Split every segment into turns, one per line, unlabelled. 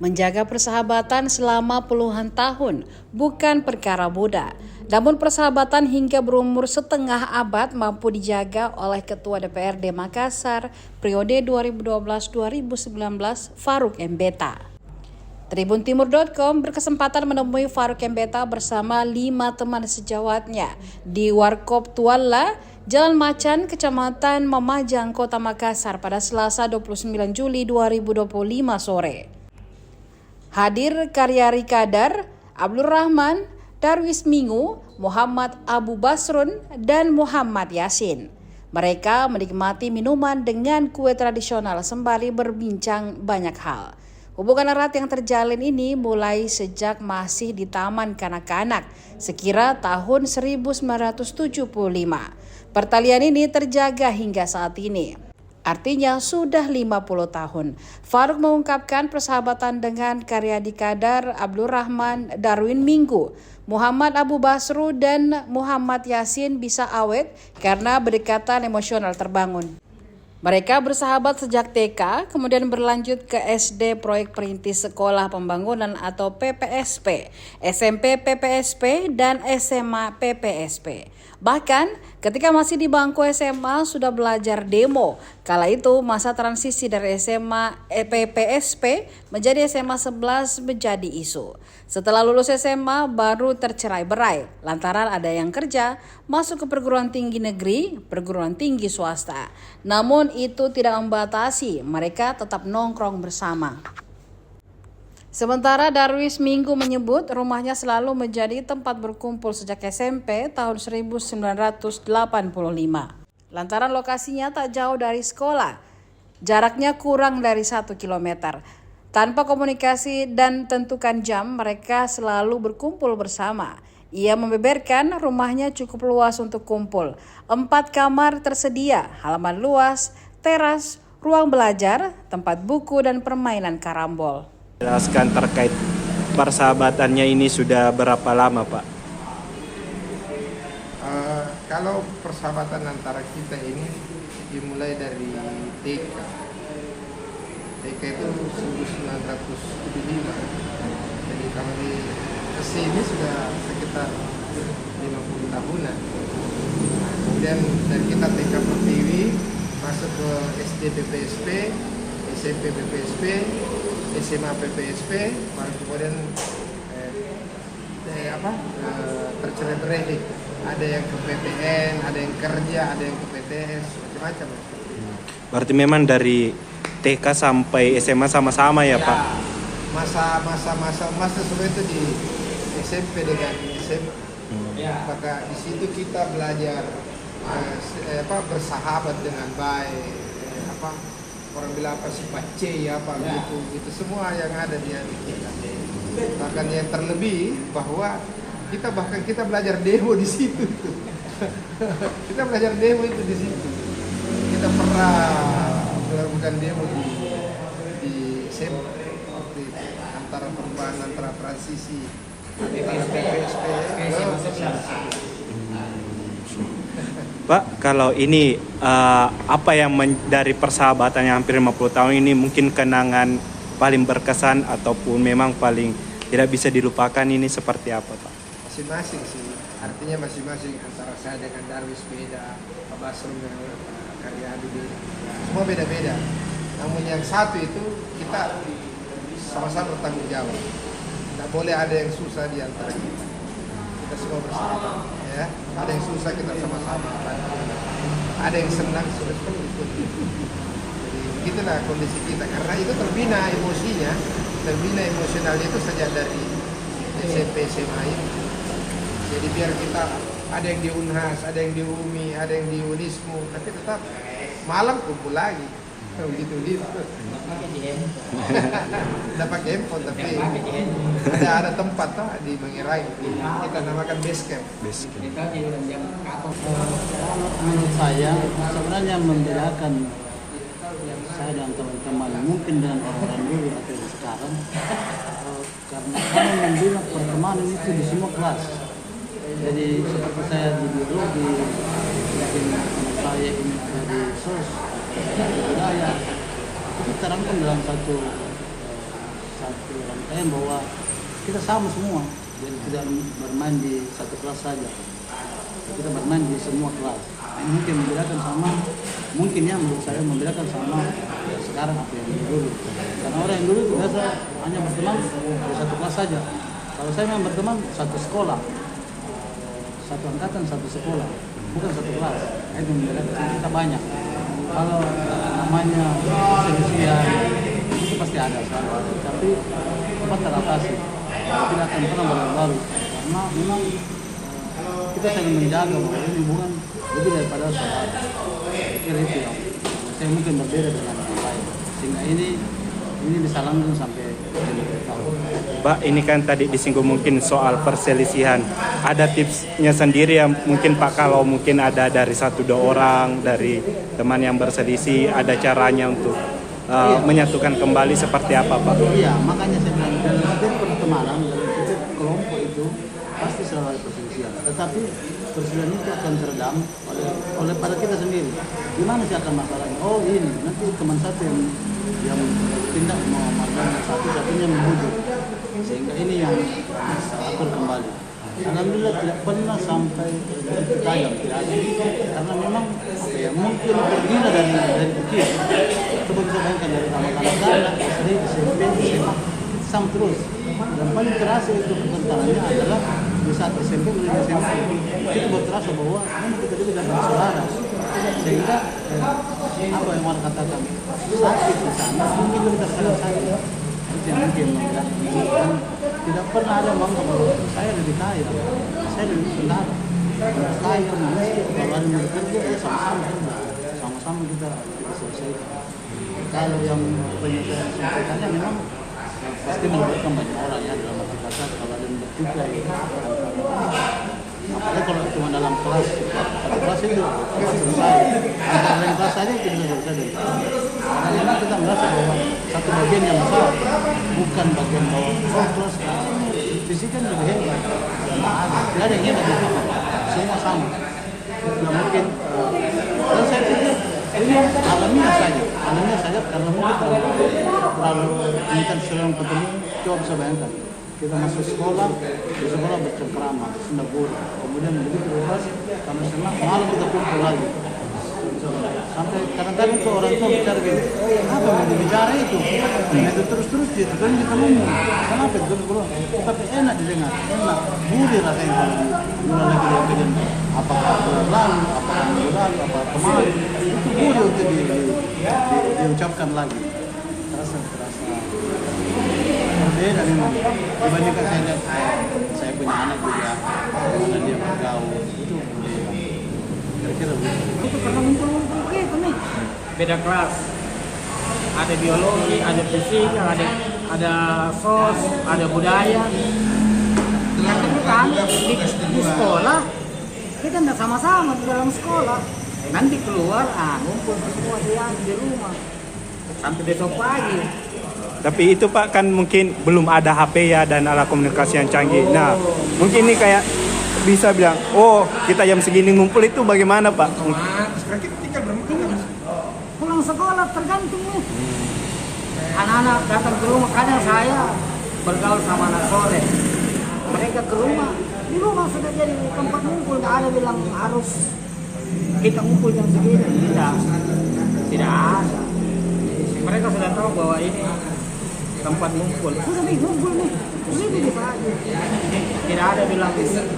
Menjaga persahabatan selama puluhan tahun bukan perkara mudah. Namun persahabatan hingga berumur setengah abad mampu dijaga oleh Ketua DPRD Makassar periode 2012-2019 Faruk Mbeta. Tribuntimur.com berkesempatan menemui Faruk Mbeta bersama 5 teman sejawatnya di Warkop Tualla, Jalan Macan, Kecamatan Mamajang, Kota Makassar pada Selasa 29 Juli 2025 sore. Hadir Karyari Kadar, Abdul Rahman, Darwis Mingu, Muhammad Abu Basrun, dan Muhammad Yasin. Mereka menikmati minuman dengan kue tradisional sembari berbincang banyak hal. Hubungan erat yang terjalin ini mulai sejak masih di Taman Kanak-Kanak, sekira tahun 1975. Pertalian ini terjaga hingga saat ini. Artinya sudah 50 tahun. Faruk mengungkapkan persahabatan dengan Karyadi Kadar, Abdul Rahman, Darwin Minggu, Muhammad Abu Basru, dan Muhammad Yasin bisa awet karena berdekatan emosional terbangun. Mereka bersahabat sejak TK, kemudian berlanjut ke SD Proyek Perintis Sekolah Pembangunan atau PPSP, SMP PPSP, dan SMA PPSP. Bahkan ketika masih di bangku SMA sudah belajar demo. Kala itu masa transisi dari SMA PPSP menjadi SMA 11 menjadi isu. Setelah lulus SMA baru tercerai-berai lantaran ada yang kerja, masuk ke perguruan tinggi negeri, perguruan tinggi swasta. Namun itu tidak membatasi mereka tetap nongkrong bersama. Sementara Darwis Minggu menyebut rumahnya selalu menjadi tempat berkumpul sejak SMP tahun 1985. Lantaran lokasinya tak jauh dari sekolah, jaraknya kurang dari 1 kilometer. Tanpa komunikasi dan tentukan jam, mereka selalu berkumpul bersama. Ia membeberkan rumahnya cukup luas untuk kumpul. 4 kamar tersedia, halaman luas, teras, ruang belajar, tempat buku, dan permainan karambol.
Jelaskan terkait persahabatannya ini sudah berapa lama, Pak?
Kalau persahabatan antara kita ini dimulai dari TK. TK itu 1975. Jadi kalau di kesini sudah sekitar 50 tahunan. Kemudian dari kita TK Pertiwi masuk ke SD PPSP, SMP PPSP, SMA PPSP, baru kemudian tercerai-berai. Ada yang ke PTN, ada yang kerja, ada yang ke PTS, macam-macam.
Berarti memang dari TK sampai SMA sama-sama ya, Pak?
Masa semua itu di SMP dengan SMA. Maka di situ kita belajar bersahabat dengan baik. Orang bilang apa sifat C gitu semua yang ada di hati kita. Bahkan yang terlebih bahwa kita belajar demo di situ. Kita belajar demo itu di situ. Kita pernah melakukan demo di SMP antara perubahan antara transisi antara PPSP
Pak, kalau ini apa yang dari persahabatan yang hampir 50 tahun ini mungkin kenangan paling berkesan ataupun memang paling tidak bisa dilupakan ini seperti apa, Pak?
Masing-masing sih, artinya masing-masing antara saya dengan Darwis beda, Pak Basrun dengan Karyadi beda, semua beda-beda. Namun yang satu itu kita sama-sama bertanggung jawab. Tidak boleh ada yang susah di antara kita. Kita semua bersahabat, ya. Ada yang susah kita sama-sama. Ada yang senang sudah seperti itu. Jadi begitulah kondisi kita. Karena itu terbina emosinya, terbina emosionalnya itu sejak dari SMP SMA ini. Jadi biar kita ada yang di Unhas, ada yang di UMI, ada yang di Unismu, tapi tetap malam kumpul lagi. Begitu. Tidak pakai handphone, tapi ada tempat di Mengirai. Kita namakan base camp.
Menurut saya sebenarnya membedakan saya dan teman-teman mungkin dengan orang-orang dulu atau sekarang, karena kami membina pertemanan itu di semua kelas. Jadi seperti saya di biologi, mungkin anak saya ini ada di sos, budaya, itu terangkum dalam satu satu rangkaian bahwa kita sama semua, jadi tidak bermain di satu kelas saja. Kita bermain di semua kelas. Ini mungkin membedakan sama, mungkin ya menurut saya membedakan sama ya sekarang apa yang dulu. Karena orang yang dulu itu biasa hanya berteman di satu kelas saja. Kalau saya memang berteman satu sekolah, satu angkatan satu sekolah, bukan satu kelas. Itu membedakan kita banyak. Kalau namanya perselisihan itu pasti ada selalu ada, tapi cepat teratasi. Tidak akan pernah berlalu karena memang kita saling menjaga bahwa ini hubungan lebih daripada saudara. Kira itu yang saya mungkin berbeda dengan yang lain, sehingga ini bisa langgeng sampai 20 tahun.
Pak, ini kan tadi disinggung mungkin soal perselisihan. Ada tipsnya sendiri yang mungkin Pak, kalau mungkin ada dari 1-2 orang dari teman yang berselisih, ada caranya untuk menyatukan kembali seperti apa Pak?
Iya, makanya saya bilang dalam setiap pertemanan, dalam setiap kelompok itu pasti selalu ada perselisihan. Tetapi perselisihan itu akan teredam oleh pada kita sendiri. Gimana sih akan masalahnya? Oh ini, nanti teman satu yang tindak mau makan satunya membujuk, sehingga ini yang atur kembali. Alhamdulillah tidak pernah sampai tajam, tidak ada. Karena memang apa ya, mungkin berbeda dari kecil. Coba kita bayangkan dari anak-anak SD, SMP, SMA, sama terus. Dan paling terasa itu pertentangannya adalah di saat SMP menuju SMA. Kita baru terasa bahwa memang kita juga sudah bersaudara. Sehingga apa yang orang katakan sakit di sana, mungkin kita sekarang sakit. Itu yang mungkin membedakan. Tidak pernah ada bangga bahwa saya lebih kaya, saya lebih saudara. Kaya manusia, kalau ada yang bekerja, ya sama-sama kita selesaikan. Kalau yang penyelesaian selesaikannya memang pasti melibatkan banyak orang ya dalam arti kata, kalau ada yang bertikai, apalagi kalau cuma dalam kelas, satu kelas itu selesai. Antara lain kelas saja itu bisa selesai. Karena memang kita merasa bahwa satu bagian yang besar, bukan bagian bawah. Oh kelas fisik kan juga hebat. Tidak ada yang hebat di situ. Semua sama. Tidak mungkin. Dan saya pikir ini alamiah saja karena mungkin terlalu ini kan sering ketemu. Coba bisa bayangkan. Kita masuk sekolah, di sekolah bercengkrama, senda guru. Kemudian begitu bebas, kami senang, malam kita kumpul lagi. Sampai kadang-kadang tuh orang tua bicara gini, apa yang dibicara itu? Itu terus-terus dia terus ketemu. Kenapa itu terus? Tapi enak didengar, enak. Gurih rasanya kalau mulai lagi dia kejadian. Apakah lalu, apakah minggu lalu, apakah kemarin. Itu gurih untuk diucapkan lagi. Terasa berbeda memang. Dibandingkan saya lihat saya punya anak juga, mana dia bergaul, itu berbeda. Kira-kira begitu.
Itu karena ngumpul-ngumpul gitu nih. Beda kelas. Ada biologi, ada fisika, ada sos, ada budaya. Yang kan di sekolah kita nggak sama-sama di dalam sekolah. Nanti keluar, ngumpul semua di rumah sampai besok pagi.
Tapi itu Pak kan mungkin belum ada HP ya dan alat komunikasi yang canggih. Nah, mungkin ini kayak bisa bilang, oh kita jam segini ngumpul itu bagaimana Pak?
Sekarang kita tinggal bermain.
Pulang sekolah tergantung nih. Anak-anak datang ke rumah, kadang saya bergaul sama anak sore. Mereka ke rumah, di rumah sudah jadi tempat ngumpul. Nggak ada bilang harus kita ngumpul jam segini. Tidak ada. Mereka sudah tahu bahwa ini tempat ngumpul. Sudah nih ngumpul nih. Ini bisa aja. Tidak ada bilang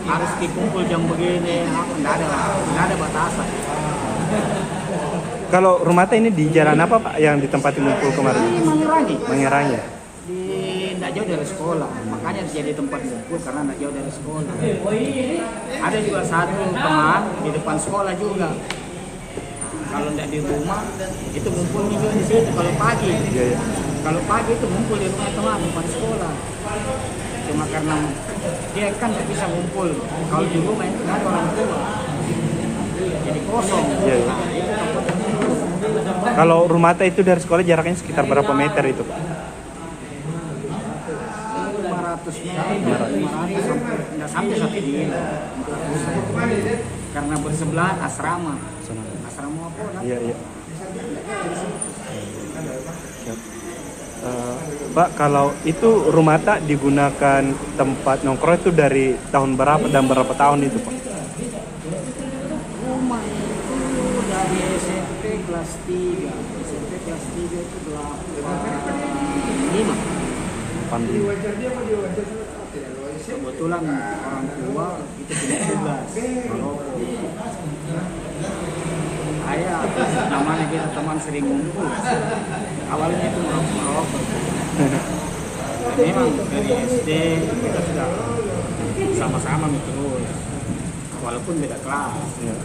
harus dikumpul jam begini. Tidak ada batasan.
Kalau rumah teh ini di jalan apa Pak yang ditempati ngumpul kemarin?
Ini Mangirangi.
Mangirangi.
Tidak jauh dari sekolah, makanya jadi tempat ngumpul karena tidak jauh dari sekolah. Ada juga satu teman di depan sekolah juga. Kalau tidak di rumah, itu ngumpulnya juga di situ kalau pagi.
Iya.
Kalau pagi itu ngumpul di rumah teman depan sekolah. Cuma karena dia kan tidak bisa ngumpul. Kalau di rumah itu tidak ada orang tua, jadi kosong.
Iya.
Nah, itu tempat ngumpul.
Kalau rumah teh itu dari sekolah jaraknya sekitar berapa meter itu Pak?
500 meter, 500 sampai 1 kilo. Karena bersebelahan asrama apa?
Iya. Siap. Pak, kalau itu rumah tak digunakan tempat nongkrong itu dari tahun berapa dan berapa tahun itu, Pak?
Rumah itu dari SMP kelas 3. SMP kelas 3 itu 85. Kebetulan orang tua itu punya tugas merokok. Saya namanya kita teman sering ngumpul. Awalnya itu merokok. Memang dari SD kita sudah sama-sama terus, walaupun beda kelas.
Ya.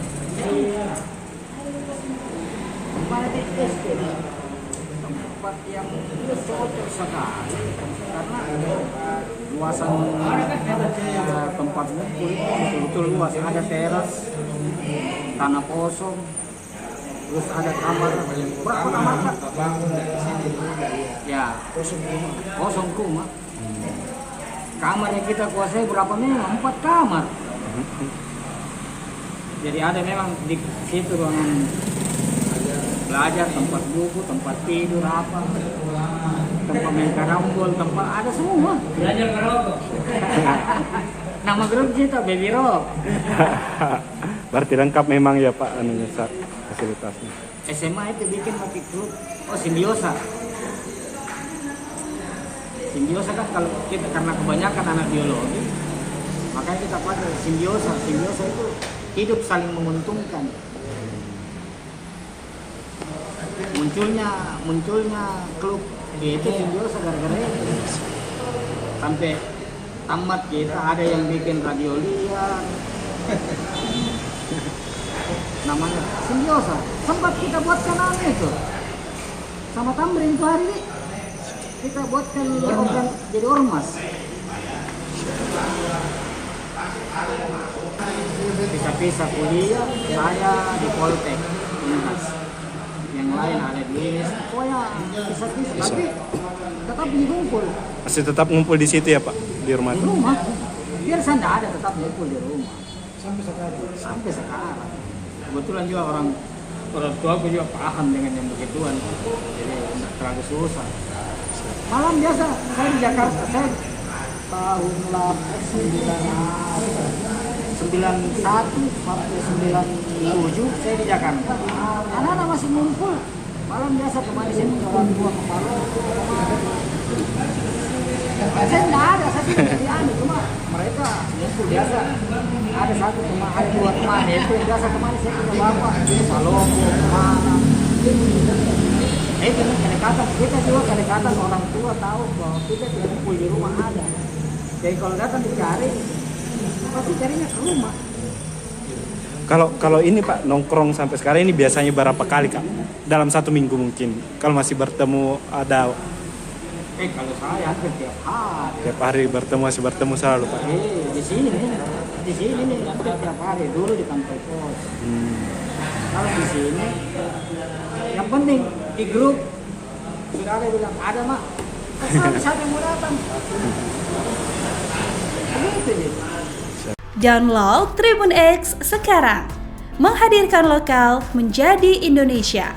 Kemarin di SD tempat yang cocok sekali karena luasan tempat ngumpul betul-betul luas, ada teras, tanah kosong, terus ada kamar. Berapa kamar, Pak? Ya, kosong rumah. Kamar yang kita kuasai berapa memang 4 kamar. Jadi ada memang di situ ruangan belajar, tempat buku, tempat tidur, apa, tempat main karambol, tempat ada semua. Belajar ngerokok. Nama grup kita Baby Rock.
Berarti lengkap memang ya Pak anunya fasilitasnya.
SMA itu bikin pakai grup, simbiosa. Simbiosa kan kalau kita karena kebanyakan anak biologi, makanya kita pakai simbiosa. Simbiosa itu hidup saling menguntungkan. Munculnya klub itu simbiosa gara-gara itu. Sampai tamat kita ada yang bikin radio liar. Namanya simbiosa. Sempat kita buatkan nama itu. Sama Tamrin itu hari ini. Kita buatkan jadi ormas. Bisa-bisa kuliah, saya di Poltek Unhas. Yang lain ada di INIS. Pokoknya bisa-bisa. Tapi tetap ngumpul.
Masih tetap ngumpul di situ ya Pak, di rumah?
Di rumah. Biar saya tidak ada, tetap ngumpul di rumah. Sampai sekarang. Kebetulan juga orang tua aku juga paham dengan yang begituan. Jadi tidak terlalu susah. Malam biasa, saya di Jakarta, saya tahun 91 sampai 97 saya di Jakarta. Anak-anak masih ngumpul. Malam biasa kemarin sini orang tua kepala. Saya tidak ada, saya tidak di cuma mereka ngumpul biasa. Ada satu teman, ada 2 teman, itu yang biasa kemarin saya punya bapak, Salomo, kemana. Itu kedekatan, kita juga kedekatan orang tua tahu bahwa kita kumpul di rumah ada. Jadi kalau datang dicari, pasti carinya ke rumah.
Kalau ini Pak nongkrong sampai sekarang ini biasanya berapa kali Kak? Dalam 1 minggu mungkin. Kalau masih bertemu ada.
Kalau saya hampir tiap hari.
Tiap hari masih bertemu selalu Pak.
Di sini nih hampir tiap hari. Dulu di kantor pos. Kalau di sini, yang penting di grup sudah ada bilang ada mak. Siapa yang mau datang? Begitu nih.
Download Tribun X sekarang, menghadirkan lokal menjadi Indonesia.